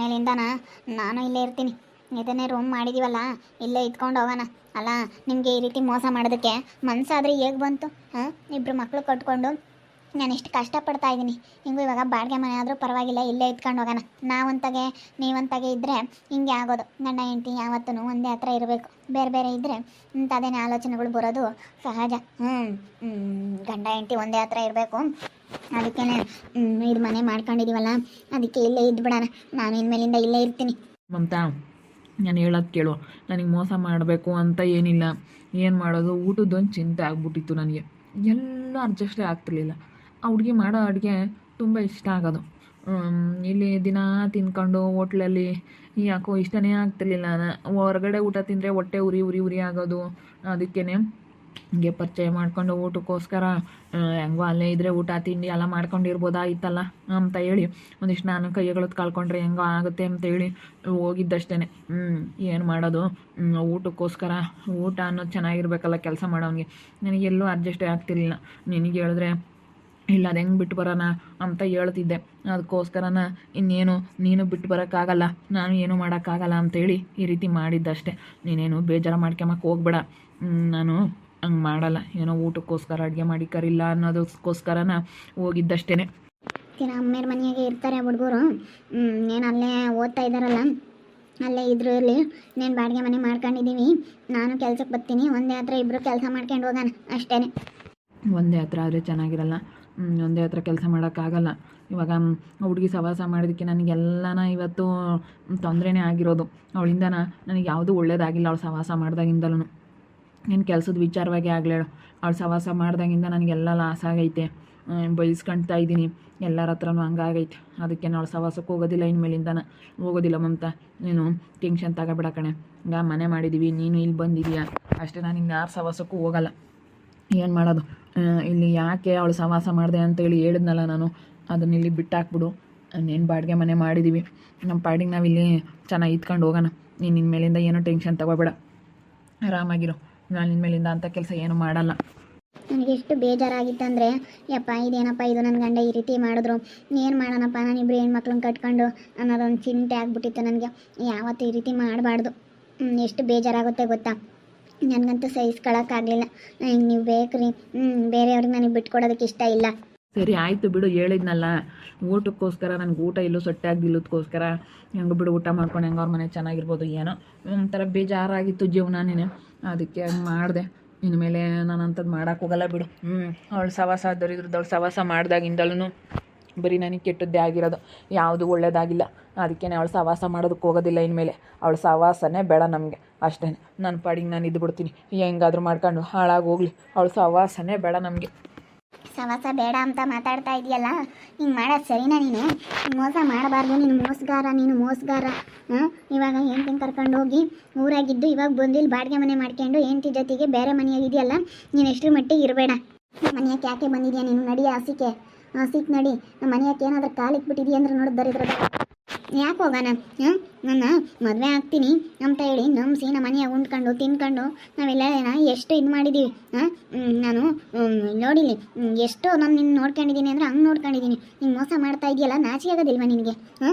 ಇನ್ಮೇಲಿಂದನ ನಾನು ಇಲ್ಲೇ ಇರ್ತೀನಿ. ಇದನ್ನೇ ರೂಮ್ ಮಾಡಿದೀವಲ್ಲ, ಇಲ್ಲೇ ಇದ್ಕೊಂಡು ಹೋಗೋಣ. ಅಲ್ಲ, ನಿಮಗೆ ಈ ರೀತಿ ಮೋಸ ಮಾಡೋದಕ್ಕೆ ಮನಸ್ಸಾದರೆ ಹೇಗೆ ಬಂತು? ಹಾಂ, ಇಬ್ಬರು ಮಕ್ಕಳು ಕಟ್ಕೊಂಡು ನಾನು ಇಷ್ಟು ಕಷ್ಟಪಡ್ತಾ ಇದ್ದೀನಿ. ಹಿಂಗೂ ಇವಾಗ ಬಾಡಿಗೆ ಮನೆ ಆದರೂ ಪರವಾಗಿಲ್ಲ, ಇಲ್ಲೇ ಇದ್ಕೊಂಡು ಹೋಗೋಣ. ನಾವಂತಾಗೆ ನೀವಂತಾಗೆ ಇದ್ದರೆ ಹಿಂಗೆ ಆಗೋದು. ಗಂಡ ಹೆಂಡತಿ ಯಾವತ್ತೂ ಒಂದೇ ಹತ್ರ ಇರಬೇಕು. ಬೇರೆ ಬೇರೆ ಇದ್ದರೆ ಇಂಥದ್ದೇನೆ ಆಲೋಚನೆಗಳು ಬರೋದು ಸಹಜ. ಗಂಡ ಹೆಂಡತಿ ಒಂದೇ ಹತ್ರ ಇರಬೇಕು. ಅದಕ್ಕೇ ಇದು ಮನೆ ಮಾಡ್ಕೊಂಡಿದ್ದೀವಲ್ಲ, ಅದಕ್ಕೆ ಇಲ್ಲೇ ಇದ್ಬಿಡೋಣ. ನಾನು ಇನ್ಮೇಲಿಂದ ಇಲ್ಲೇ ಇರ್ತೀನಿ. ಮಮತಾ, ನಾನು ಹೇಳೋದು ಕೇಳು. ನನಗೆ ಮೋಸ ಮಾಡಬೇಕು ಅಂತ ಏನಿಲ್ಲ. ಏನು ಮಾಡೋದು, ಊಟದ್ದೊಂದು ಚಿಂತೆ ಆಗ್ಬಿಟ್ಟಿತ್ತು ನನಗೆ. ಎಲ್ಲ ಅಡ್ಜಸ್ಟೇ ಆಗ್ತಿರ್ಲಿಲ್ಲ. ಆ ಹುಡುಗಿ ಮಾಡೋ ಅಡುಗೆ ತುಂಬ ಇಷ್ಟ ಆಗೋದು. ಇಲ್ಲಿ ದಿನ ತಿನ್ಕೊಂಡು ಹೋಟ್ಲಲ್ಲಿ ಯಾಕೋ ಇಷ್ಟನೇ ಆಗ್ತಿರ್ಲಿಲ್ಲ. ಹೊರಗಡೆ ಊಟ ತಿಂದರೆ ಹೊಟ್ಟೆ ಉರಿ ಉರಿ ಉರಿ ಆಗೋದು. ಅದಕ್ಕೇ ಹಿಂಗೆ ಪರಿಚಯ ಮಾಡ್ಕೊಂಡು ಊಟಕ್ಕೋಸ್ಕರ ಹೆಂಗೋ ಅಲ್ಲೇ ಇದ್ದರೆ ಊಟ ತಿಂಡಿ ಎಲ್ಲ ಮಾಡ್ಕೊಂಡಿರ್ಬೋದಾಗಿತ್ತಲ್ಲ ಅಂತ ಹೇಳಿ ಒಂದಿಷ್ಟು ನಾನು ಕೈಗಳದ್ದು ಕಳ್ಕೊಂಡ್ರೆ ಹೆಂಗೋ ಆಗುತ್ತೆ ಅಂತ ಹೇಳಿ ಹೋಗಿದ್ದಷ್ಟೇ. ಏನು ಮಾಡೋದು, ಊಟಕ್ಕೋಸ್ಕರ. ಊಟ ಅನ್ನೋದು ಚೆನ್ನಾಗಿರ್ಬೇಕಲ್ಲ ಕೆಲಸ ಮಾಡೋನಿಗೆ. ನನಗೆಲ್ಲೂ ಅಡ್ಜಸ್ಟೇ ಆಗ್ತಿರ್ಲಿಲ್ಲ. ನಿನಗೆ ಹೇಳಿದ್ರೆ ಇಲ್ಲ, ಅದು ಹೆಂಗೆ ಬಿಟ್ಟು ಬರೋಣ ಅಂತ ಹೇಳ್ತಿದ್ದೆ. ಅದಕ್ಕೋಸ್ಕರನ ಇನ್ನೇನು ನೀನು ಬಿಟ್ಟು ಬರೋಕ್ಕಾಗಲ್ಲ, ನಾನು ಏನೂ ಮಾಡೋಕ್ಕಾಗಲ್ಲ ಅಂತೇಳಿ ಈ ರೀತಿ ಮಾಡಿದ್ದಷ್ಟೇ. ನೀನೇನು ಬೇಜಾರು ಮಾಡ್ಕೊಂಬಕ್ಕೆ ಹೋಗ್ಬೇಡ. ನಾನು ಹಂಗೆ ಮಾಡಲ್ಲ. ಏನೋ ಊಟಕ್ಕೋಸ್ಕರ ಅಡುಗೆ ಮಾಡಿ ಕರಿಲ್ಲ ಅನ್ನೋದಕ್ಕೋಸ್ಕರನ ಹೋಗಿದ್ದಷ್ಟೇ. ಅಮ್ಮೇರ ಮನೆಯಾಗೆ ಇರ್ತಾರೆ ಹುಡುಗರು. ಏನು ಅಲ್ಲೇ ಓದ್ತಾ ಇದ್ದಾರಲ್ಲ, ಅಲ್ಲೇ ಇದ್ರು ಇರಲಿ. నేను ಬಾಡಿಗೆ ಮನೆ ಮಾಡ್ಕೊಂಡಿದ್ದೀವಿ, ನಾನು ಕೆಲ್ಸಕ್ಕೆ ಬರ್ತೀನಿ. ಒಂದೇ ಹತ್ರ ಇಬ್ಬರು ಕೆಲಸ ಮಾಡ್ಕೊಂಡು ಹೋಗೋಣ ಅಷ್ಟೇ. ಒಂದೇ ಹತ್ರ ಆದರೆ ಚೆನ್ನಾಗಿರಲ್ಲ. ಒಂದೇ ಹತ್ರ ಕೆಲಸ ಮಾಡೋಕ್ಕಾಗಲ್ಲ. ಇವಾಗ ಹುಡುಗಿ ಸವಾಸ ಮಾಡೋದಕ್ಕೆ ನನಗೆಲ್ಲನ ಇವತ್ತು ತೊಂದರೆನೇ ಆಗಿರೋದು. ಅವಳಿಂದನ ನನಗೆ ಯಾವುದೂ ಒಳ್ಳೇದಾಗಿಲ್ಲ. ಅವಳು ಸವಾಸ ಮಾಡ್ದಾಗಿಂದಲೂ ಏನು ಕೆಲಸದ ವಿಚಾರವಾಗಿ ಆಗಲೇಳು. ಅವಳು ಸವಾಸ ಮಾಡ್ದಾಗಿಂದ ನನಗೆಲ್ಲ ಲಾಸ್ ಆಗೈತೆ. ಬಯಸ್ಕೊಳ್ತಾ ಇದ್ದೀನಿ ಎಲ್ಲರ ಹತ್ರನೂ ಹಂಗಾಗೈತೆ. ಅದಕ್ಕೆ ಅವಳು ಸವಾಸಕ್ಕೆ ಹೋಗೋದಿಲ್ಲ, ಇನ್ಮೇಲಿಂದನ ಹೋಗೋದಿಲ್ಲ. ಮಮತಾ, ನೀನು ಟೆನ್ಷನ್ ತಗೋಬೇಡ ಕಣೆ. ಈಗ ಮನೆ ಮಾಡಿದ್ದೀವಿ, ನೀನು ಇಲ್ಲಿ ಬಂದಿದೀಯಾ ಅಷ್ಟೇ. ನಾನು ಇನ್ನು ಯಾರು ಸವಾಸಕ್ಕೂ ಹೋಗಲ್ಲ. ಏನು ಮಾಡೋದು, ಇಲ್ಲಿ ಯಾಕೆ ಅವಳು ಸವಾಸ ಮಾಡಿದೆ ಅಂತೇಳಿ ಹೇಳಿದ್ನಲ್ಲ ನಾನು, ಅದನ್ನ ಇಲ್ಲಿ ಬಿಟ್ಟಾಕ್ಬಿಡು. ಏನು ಬಾಡಿಗೆ ಮನೆ ಮಾಡಿದ್ದೀವಿ, ನಮ್ಮ ಪಾಡಿಗೆ ನಾವಿಲ್ಲಿ ಚೆನ್ನಾಗಿ ಇದ್ಕೊಂಡು ಹೋಗೋಣ. ನೀನು ಇನ್ಮೇಲಿಂದ ಏನೂ ಟೆನ್ಷನ್ ತಗೋಬೇಡ, ಆರಾಮಾಗಿರು. ನಾನು ಇನ್ಮೇಲಿಂದ ಅಂಥ ಕೆಲಸ ಏನೂ ಮಾಡಲ್ಲ. ನನಗೆ ಎಷ್ಟು ಬೇಜಾರಾಗಿತ್ತಂದರೆ, ಯಪ್ಪ ಇದೇನಪ್ಪ ಇದು, ನನ್ನ ಗಂಡ ಈ ರೀತಿ ಮಾಡಿದ್ರು, ಏನು ಮಾಡೋಣಪ್ಪ, ನಾನಿಬ್ಬರು ಹೆಣ್ಮಕ್ಳನ್ನ ಕಟ್ಕೊಂಡು ಅನ್ನೋದೊಂದು ಚಿಂತೆ ಆಗ್ಬಿಟ್ಟಿತ್ತು ನನಗೆ. ಯಾವತ್ತೂ ಈ ರೀತಿ ಮಾಡಬಾರ್ದು. ಎಷ್ಟು ಬೇಜಾರಾಗುತ್ತೆ ಗೊತ್ತಾ. ನನಗಂತೂ ಸಹಿಸ್ಕೊಳ್ಳೋಕ್ಕಾಗಲಿಲ್ಲ. ನೀವು ಬೇಕ್ರಿ, ಬೇರೆಯವ್ರಿಗೆ ನನಗೆ ಬಿಟ್ಕೊಡೋದಕ್ಕೆ ಇಷ್ಟ ಇಲ್ಲ. ಸರಿ ಆಯಿತು ಬಿಡು, ಹೇಳಿದ್ನಲ್ಲ ಊಟಕ್ಕೋಸ್ಕರ. ನನಗೆ ಊಟ ಇಲ್ಲೂ ಸೊಟ್ಟೆ ಆಗಿಲ್ಲದಕ್ಕೋಸ್ಕರ ಹೆಂಗೆ ಬಿಡು, ಊಟ ಮಾಡ್ಕೊಂಡು ಹೆಂಗೆ ಅವ್ರ ಮನೆ ಚೆನ್ನಾಗಿರ್ಬೋದು. ಏನೋ ಒಂಥರ ಬೇಜಾರಾಗಿತ್ತು ಜೀವನನೇ, ಅದಕ್ಕೆ ಹಂಗೆ ಮಾಡಿದೆ. ಇನ್ಮೇಲೆ ನಾನು ಅಂಥದ್ದು ಮಾಡೋಕ್ಕೆ ಹೋಗಲ್ಲ ಬಿಡು. ಅವಳು ಸವಾಸ ದರಿದ್ರದ್ದು, ಅವಳು ಸವಾಸ ಮಾಡ್ದಾಗಿಂದಲೂ ಬರೀ ನನಗೆ ಕೆಟ್ಟದ್ದೇ ಆಗಿರೋದು, ಯಾವುದೂ ಒಳ್ಳೇದಾಗಿಲ್ಲ. ಅದಕ್ಕೆ ಅವಳು ಸವಾಸ ಮಾಡೋದಕ್ಕೆ ಹೋಗೋದಿಲ್ಲ ಇನ್ಮೇಲೆ. ಅವಳು ಸವಾಸನೇ ಬೇಡ ನಮಗೆ ಅಷ್ಟೇ. ನನ್ನ ಪಾಡಿಗೆ ನಾನು ಇದ್ದುಬಿಡ್ತೀನಿ, ಹೆಂಗಾದರೂ ಮಾಡ್ಕೊಂಡು ಹಾಳಾಗಿ ಹೋಗ್ಲಿ. ಅವಳು ಸವಾಸನೇ ಬೇಡ ನಮಗೆ. ಸವಾಸ ಬೇಡ ಅಂತ ಮಾತಾಡ್ತಾ ಇದೆಯಲ್ಲ, ಹಿಂಗೆ ಮಾಡೋದು ಸರಿನಾ? ನೀನು ಮೋಸ ಮಾಡಬಾರ್ದು. ನೀನು ಮೋಸಗಾರ. ಇವಾಗ ಹೆಂಡ್ತಿನ ಕರ್ಕೊಂಡು ಹೋಗಿ ಊರಾಗಿದ್ದು ಇವಾಗ ಬಂದು ಇಲ್ಲಿ ಬಾಡಿಗೆ ಮನೆ ಮಾಡ್ಕೊಂಡು ಹೆಂಡ್ತಿ ಜೊತೆಗೆ ಬೇರೆ ಮನೆಯಾಗಿದೆಯಲ್ಲ, ನೀನು ಎಷ್ಟರ ಮಟ್ಟಿಗೆ ಇರಬೇಡ. ಮನೆಯಾಕೆ ಯಾಕೆ ಬಂದಿದ್ಯಾ ನೀನು? ನಡಿ ಆಸಿಕೆ ನಡಿ. ನಮ್ಮ ಮನೆಯಾಕೆ ಏನಾದರೂ ಕಾಲಿಕ್ಬಿಟ್ಟಿದೆಯಾ ಅಂದ್ರೆ ನೋಡು ದರಿದ್ರದ. ಯಾಕೆ ಹೋಗೋಣ? ನನ್ನ ಮದುವೆ ಆಗ್ತೀನಿ ಅಂತ ಹೇಳಿ ನಂಬಿಸಿ ನಮ್ಮ ಮನೆಯಾಗ ಉಂಡ್ಕೊಂಡು ತಿನ್ಕೊಂಡು ನಾವೆಲ್ಲ ಎಷ್ಟು ಇದು ಮಾಡಿದ್ದೀವಿ. ನಾನು ನೋಡಿಲಿ ಎಷ್ಟೋ ನಾನು ನಿನ್ನ ನೋಡ್ಕೊಂಡಿದ್ದೀನಿ ಅಂದರೆ ಹಂಗೆ ನೋಡ್ಕೊಂಡಿದ್ದೀನಿ. ನೀನು ಮೋಸ ಮಾಡ್ತಾ ಇದೆಯಲ್ಲ, ನಾಚಿಕೆ ಆಗೋದಿಲ್ವ ನಿನಗೆ?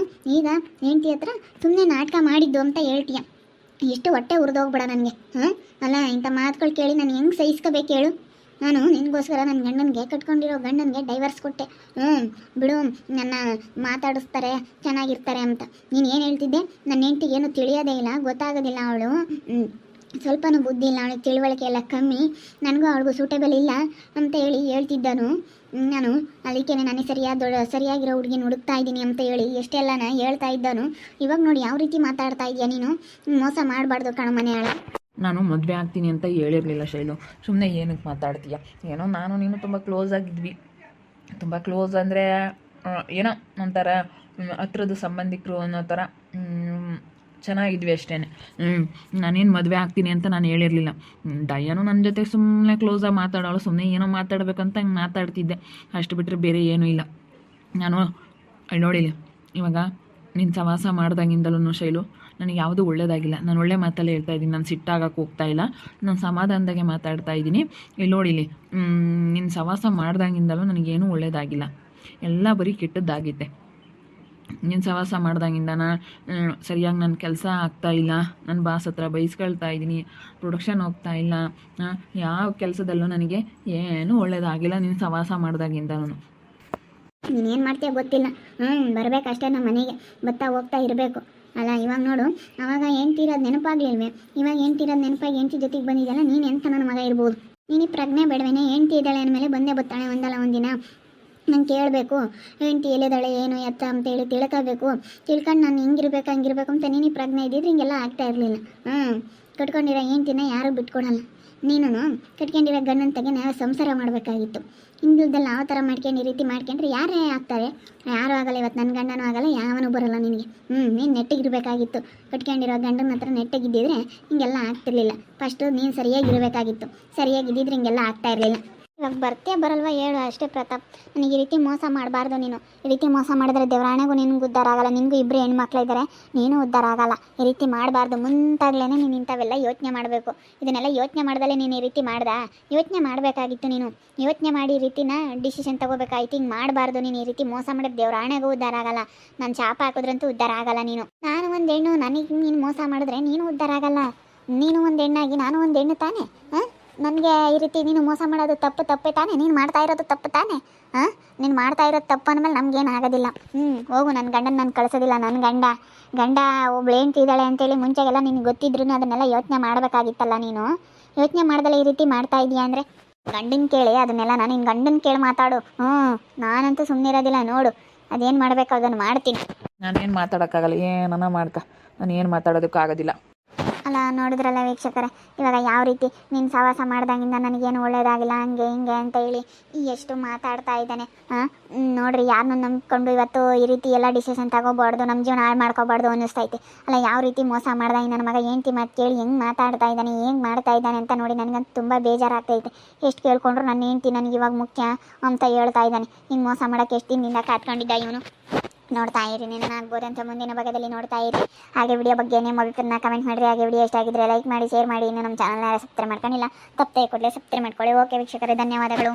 ಈಗ ಹೆಂಡ್ತಿ ಹತ್ರ ಸುಮ್ಮನೆ ನಾಟಕ ಮಾಡಿದ್ದು ಅಂತ ಹೇಳ್ತೀಯ. ಎಷ್ಟು ಹೊಟ್ಟೆ ಉರಿದೋಗ್ಬೇಡ ನನಗೆ. ಅಲ್ಲ, ಇಂಥ ಮಾತುಗಳು ಕೇಳಿ ನಾನು ಹೆಂಗೆ ಸಹಿಸ್ಕೋಬೇಕು ಹೇಳು? ನಾನು ನಿನಗೋಸ್ಕರ ನನ್ನ ಗಂಡನಿಗೆ ಕಟ್ಕೊಂಡಿರೋ ಗಂಡನಿಗೆ ಡೈವರ್ಸ್ ಕೊಟ್ಟೆ. ಬಿಡು, ನನ್ನ ಮಾತಾಡಿಸ್ತಾರೆ ಚೆನ್ನಾಗಿರ್ತಾರೆ ಅಂತ. ನೀನು ಏನು ಹೇಳ್ತಿದ್ದೆ? ನನ್ನ ಹೆಂಡ್ತಿಗೆ ಏನು ತಿಳಿಯೋದೇ ಇಲ್ಲ, ಗೊತ್ತಾಗೋದಿಲ್ಲ. ಅವಳು ಸ್ವಲ್ಪನೂ ಬುದ್ಧಿ ಇಲ್ಲ, ಅವಳಿಗೆ ತಿಳುವಳಿಕೆ ಎಲ್ಲ ಕಮ್ಮಿ, ನನಗೂ ಅವಳಿಗೂ ಸೂಟೇಬಲ್ ಇಲ್ಲ ಅಂತ ಹೇಳ್ತಿದ್ದನು. ನಾನು ಅದಕ್ಕೆ ನನಗೆ ಸರಿಯಾಗಿರೋ ಹುಡುಗಿನ ಹುಡುಕ್ತಾ ಇದ್ದೀನಿ ಅಂತ ಹೇಳಿ ಎಷ್ಟೆಲ್ಲ ಹೇಳ್ತಾ ಇದ್ದನು. ಇವಾಗ ನೋಡಿ ಯಾವ ರೀತಿ ಮಾತಾಡ್ತಾ ಇದೆಯಾ ನೀನು. ಮೋಸ ಮಾಡಬಾರ್ದು ಕಣೋ ಮನೆಯಾಳ. ನಾನು ಮದುವೆ ಆಗ್ತೀನಿ ಅಂತ ಹೇಳಿರಲಿಲ್ಲ ಶೈಲು, ಸುಮ್ಮನೆ ಏನಕ್ಕೆ ಮಾತಾಡ್ತೀಯ? ಏನೋ ನಾನು ನೀನು ತುಂಬ ಕ್ಲೋಸ್ ಆಗಿದ್ವಿ. ತುಂಬ ಕ್ಲೋಸ್ ಅಂದರೆ ಏನೋ ಒಂಥರ ಹತ್ರದ ಸಂಬಂಧಿಕರು ಅನ್ನೋ ಥರ ಚೆನ್ನಾಗಿದ್ವಿ ಅಷ್ಟೇ. ನಾನೇನು ಮದುವೆ ಆಗ್ತೀನಿ ಅಂತ ನಾನು ಹೇಳಿರಲಿಲ್ಲ. ಡಯ್ಯನು ನನ್ನ ಜೊತೆ ಸುಮ್ಮನೆ ಕ್ಲೋಸಾಗಿ ಮಾತಾಡೋಳು, ಸುಮ್ಮನೆ ಏನೋ ಮಾತಾಡಬೇಕಂತ ಹಂಗೆ ಮಾತಾಡ್ತಿದ್ದೆ ಅಷ್ಟು ಬಿಟ್ಟರೆ ಬೇರೆ ಏನೂ ಇಲ್ಲ. ನಾನು ನೋಡಿಲಿ ಇವಾಗ ನೀನು ಸವಾಸ ಮಾಡ್ದಾಗಿಂದಲೂ ಶೈಲು ನನಗೆ ಯಾವುದೂ ಒಳ್ಳೇದಾಗಿಲ್ಲ. ನಾನು ಒಳ್ಳೆ ಮಾತಲ್ಲೇ ಹೇಳ್ತಾ ಇದ್ದೀನಿ, ನಾನು ಸಿಟ್ಟಾಗಕ್ಕೆ ಹೋಗ್ತಾ ಇಲ್ಲ, ನಾನು ಸಮಾಧಾನದಾಗೆ ಮಾತಾಡ್ತಾ ಇದ್ದೀನಿ. ಇಲ್ಲಿ ನೋಡಿಲಿ, ನಿನ್ನ ಸವಾಸ ಮಾಡ್ದಾಗಿಂದಲೂ ನನಗೇನೂ ಒಳ್ಳೇದಾಗಿಲ್ಲ, ಎಲ್ಲ ಬರೀ ಕೆಟ್ಟದ್ದಾಗಿದೆ. ನೀನು ಸವಾಸ ಮಾಡ್ದಂಗಿಂದನ ಸರಿಯಾಗಿ ನನ್ನ ಕೆಲಸ ಆಗ್ತಾಯಿಲ್ಲ, ನನ್ನ ಬಾಸ್ ಹತ್ರ ಬೈಸ್ಕೊಳ್ತಾ ಇದ್ದೀನಿ, ಪ್ರೊಡಕ್ಷನ್ ಹೋಗ್ತಾ ಇಲ್ಲ, ಯಾವ ಕೆಲಸದಲ್ಲೂ ನನಗೆ ಏನೂ ಒಳ್ಳೇದಾಗಿಲ್ಲ ನೀನು ಸವಾಸ ಮಾಡ್ದಾಗಿಂದನೂ. ನೀನೇನು ಮಾಡ್ತೀಯ ಗೊತ್ತಿಲ್ಲ. ಬರಬೇಕಷ್ಟೇ ನಮ್ಮ ಮನೆಗೆ, ಬರ್ತಾ ಹೋಗ್ತಾ ಇರಬೇಕು. ಅಲ್ಲ ಇವಾಗ ನೋಡು, ಅವಾಗ ಹೆಂಡ್ತಿರೋದು ನೆನಪಾಗ್ಲಿಲ್ವೇ? ಇವಾಗ ಹೆಂಡ್ತಿರೋದು ನೆನಪಾಗಿ ಹೆಂಡ್ತಿ ಜೊತೆಗೆ ಬಂದಿದ್ದಲ್ಲ, ನೀನು ಎಂತ ನನ್ನ ಮಗ ಇರ್ಬೋದು. ನೀನು ಪ್ರಜ್ಞೆ ಬೇಡವೇನೆ? ಹೆಂಡ್ತಿ ಇದ್ದಾಳೆ ಅಂದಮೇಲೆ ಬಂದೇ ಬರ್ತಾಳೆ ಒಂದಲ್ಲ ಒಂದಿನ. ನಂಗೆ ಕೇಳಬೇಕು ಹೆಂಡ್ತಿ ಎಲ್ಲಿದ್ದಾಳೆ ಏನು ಎತ್ತ ಅಂತೇಳಿ ತಿಳ್ಕೋಬೇಕು. ತಿಳ್ಕೊಂಡು ನಾನು ಹಿಂಗಿರ್ಬೇಕು ಹಂಗಿರ್ಬೇಕು ಅಂತ ನೀನು ಪ್ರಜ್ಞೆ ಇದ್ದಿದ್ರೆ ಹಿಂಗೆಲ್ಲ ಆಗ್ತಾ ಇರಲಿಲ್ಲ. ಕಟ್ಕೊಂಡಿರೋ ಹೆಂಡ್ತಿನ ಯಾರೂ ಬಿಟ್ಕೊಡಲ್ಲ. ನೀನು ಕಟ್ಕೊಂಡಿರೋ ಗಂಡನ ತೆಗೆ ನಾವು ಸಂಸಾರ ಮಾಡಬೇಕಾಗಿತ್ತು. ಹಿಂದಿಲ್ದಲ್ಲಿ ಯಾವ ಥರ ಮಾಡ್ಕೊಂಡು ಈ ರೀತಿ ಮಾಡ್ಕೊಂಡ್ರೆ ಯಾರೇ ಆಗ್ತಾರೆ? ಯಾರೂ ಆಗಲ್ಲ. ಇವತ್ತು ನನ್ನ ಗಂಡನೂ ಆಗಲ್ಲ, ಯಾವನೂ ಬರೋಲ್ಲ ನಿನಗೆ. ನೀನು ನೆಟ್ಟಿಗಿರಬೇಕಾಗಿತ್ತು. ಕಟ್ಕೊಂಡಿರೋ ಗಂಡನ ಹತ್ರ ನೆಟ್ಟಿಗಿದ್ದಿದ್ರೆ ಹಿಂಗೆಲ್ಲ ಆಗ್ತಿರ್ಲಿಲ್ಲ. ಫಸ್ಟು ನೀನು ಸರಿಯಾಗಿರಬೇಕಾಗಿತ್ತು. ಸರಿಯಾಗಿದ್ದಿದ್ರೆ ಹಿಂಗೆಲ್ಲ ಆಗ್ತಾ ಇರಲಿಲ್ಲ. ಇವಾಗ ಬರ್ತೀಯ ಬರಲ್ವ ಹೇಳು ಅಷ್ಟೇ ಪ್ರತಾಪ್. ನನಗೆ ಈ ರೀತಿ ಮೋಸ ಮಾಡಬಾರ್ದು ನೀನು. ಈ ರೀತಿ ಮೋಸ ಮಾಡಿದ್ರೆ ದೇವರಾಣೆಗೂ ನಿನಗೂ ಉದ್ಧಾರ ಆಗಲ್ಲ. ನಿನಗೂ ಇಬ್ಬರು ಹೆಣ್ಮಕ್ಳಿದ್ದಾರೆ, ನೀನು ಉದ್ಧಾರ ಆಗಲ್ಲ. ಈ ರೀತಿ ಮಾಡಬಾರ್ದು. ಮುಂತಾಗ್ಲೇ ನೀನು ಇಂಥವೆಲ್ಲ ಯೋಚನೆ ಮಾಡಬೇಕು. ಇದನ್ನೆಲ್ಲ ಯೋಚನೆ ಮಾಡ್ದಲೇ ನೀನು ಈ ರೀತಿ ಮಾಡ್ದಾ? ಯೋಚನೆ ಮಾಡಬೇಕಾಗಿತ್ತು ನೀನು. ಯೋಚನೆ ಮಾಡಿ ಈ ರೀತಿನ ಡಿಸಿಷನ್ ತೊಗೋಬೇಕಾಯ್ತು. ಹಿಂಗೆ ಮಾಡಬಾರ್ದು. ನೀನು ಈ ರೀತಿ ಮೋಸ ಮಾಡಿದ್ರೆ ದೇವರಾಣೆಗೂ ಉದ್ಧಾರ ಆಗಲ್ಲ. ನಾನು ಶಾಪ ಹಾಕಿದ್ರಂತೂ ಉದ್ಧಾರ ಆಗಲ್ಲ ನೀನು. ನಾನು ಒಂದು ಹೆಣ್ಣು, ನನಗೆ ನೀನು ಮೋಸ ಮಾಡಿದ್ರೆ ನೀನು ಉದ್ಧಾರ ಆಗಲ್ಲ. ನೀನು ಒಂದು ಹೆಣ್ಣಾಗಿ ನಾನು ಒಂದು ಹೆಣ್ಣು ತಾನೇ. ನನಗೆ ಈ ರೀತಿ ನೀನು ಮೋಸ ಮಾಡೋದು ತಪ್ಪೇ ತಾನೇ? ನೀನು ಮಾಡ್ತಾ ಇರೋದು ತಪ್ಪು ತಾನೇ? ನೀನು ಮಾಡ್ತಾ ಇರೋದು ತಪ್ಪು ಅಂದಮೇಲೆ ನಮಗೇನು ಆಗೋದಿಲ್ಲ. ಹೋಗು, ನನ್ನ ಗಂಡನ ನಾನು ಕಳಿಸೋದಿಲ್ಲ. ನನ್ನ ಗಂಡ ಒಬ್ಳು ಹೆಂಡ್ತಿದ್ದಾಳೆ ಅಂತೇಳಿ ಮುಂಚೆಗೆಲ್ಲ ನಿನಗೆ ಗೊತ್ತಿದ್ರು ಅದನ್ನೆಲ್ಲ ಯೋಚನೆ ಮಾಡಬೇಕಾಗಿತ್ತಲ್ಲ. ನೀನು ಯೋಚನೆ ಮಾಡ್ದಲ್ಲ ಈ ರೀತಿ ಮಾಡ್ತಾ ಇದೀಯ ಅಂದರೆ ಗಂಡನ ಕೇಳಿ ಅದನ್ನೆಲ್ಲ. ನಾನು ನಿನ್ನ ಗಂಡನ ಕೇಳಿ ಮಾತಾಡು. ನಾನಂತೂ ಸುಮ್ಮನಿರೋದಿಲ್ಲ. ನೋಡು ಅದೇನು ಮಾಡಬೇಕು ಅದನ್ನು ಮಾಡ್ತೀನಿ. ನಾನೇನು ಮಾತಾಡೋಕ್ಕಾಗಲ್ಲ, ಏನನ್ನ ಮಾಡ್ತಾ ನಾನು ಏನು ಮಾತಾಡೋದಕ್ಕಾಗೋದಿಲ್ಲ. ಅಲ್ಲ ನೋಡಿದ್ರಲ್ಲ ವೀಕ್ಷಕರೇ, ಇವಾಗ ಯಾವ ರೀತಿ ನೀನು ಸವಾಸ ಮಾಡ್ದಂಗಿಂದ ನನಗೇನು ಒಳ್ಳೇದಾಗಿಲ್ಲ ಹಂಗೆ ಹಿಂಗೆ ಅಂತ ಹೇಳಿ ಎಷ್ಟು ಮಾತಾಡ್ತಾ ಇದ್ದಾನೆ. ನೋಡ್ರಿ, ಯಾರನ್ನೂ ನಂಬ್ಕೊಂಡು ಇವತ್ತು ಈ ರೀತಿ ಎಲ್ಲ ಡಿಸಿಷನ್ ತಗೋಬಾರ್ದು, ನಮ್ಮ ಜೀವನ ಹಾಳು ಮಾಡ್ಕೋಬಾರ್ದು ಅನ್ನಿಸ್ತೈತೆ. ಅಲ್ಲ ಯಾವ ರೀತಿ ಮೋಸ ಮಾಡ್ದಂಗೆ ನನ್ನ ಮಗ ಹೆಂಡ್ತಿ ಮಾತು ಕೇಳಿ ಹೆಂಗೆ ಮಾತಾಡ್ತಾ ಇದ್ದಾನೆ, ಹೆಂಗೆ ಮಾಡ್ತಾ ಇದ್ದಾನೆ ಅಂತ ನೋಡಿ ನನಗಂತೂ ತುಂಬ ಬೇಜಾರಾಗ್ತೈತೆ. ಎಷ್ಟು ಕೇಳ್ಕೊಂಡ್ರು ನನ್ನ ಹೆಂಡ್ತಿ ನನಗೆ ಇವಾಗ ಮುಖ್ಯ ಅಂತ ಹೇಳ್ತಾ ಇದ್ದಾನೆ. ಹಿಂಗೆ ಮೋಸ ಮಾಡೋಕ್ಕೆ ಎಷ್ಟು ದಿನದಿಂದ ಕಾತ್ಕೊಂಡಿದ್ದ ಇವನು. ನೋಡ್ತಾ ಇರಿ, ನೆನನಾಗ್ಬೋದು ಅಂತ ಮುಂದಿನ ಭಾಗದಲ್ಲಿ ನೋಡ್ತಾ ಇರಿ. ಹಾಗೆ ವಿಡಿಯೋ ಬಗ್ಗೆ ನಿಮ್ಮ ಅಭಿಪ್ರಾಯನ ಕಮೆಂಟ್ ಮಾಡಿರಿ. ಹಾಗೆ ವಿಡಿಯೋ ಇಷ್ಟ ಆಗಿದ್ರೆ ಲೈಕ್ ಮಾಡಿ, ಶೇರ್ ಮಾಡಿ. ಇನ್ನು ನಮ್ಮ ಚಾನಲ್ನ ಸಬ್ಸ್ಕ್ರೈಬ್ ಮಾಡ್ಕೊಂಡಿಲ್ಲ, ತಪ್ಪದೆ ಕೂಡಲೇ ಸಬ್ಸ್ಕ್ರೈಬ್ ಮಾಡ್ಕೊಳ್ಳಿ. ಓಕೆ ವೀಕ್ಷಕರೇ, ಧನ್ಯವಾದಗಳು.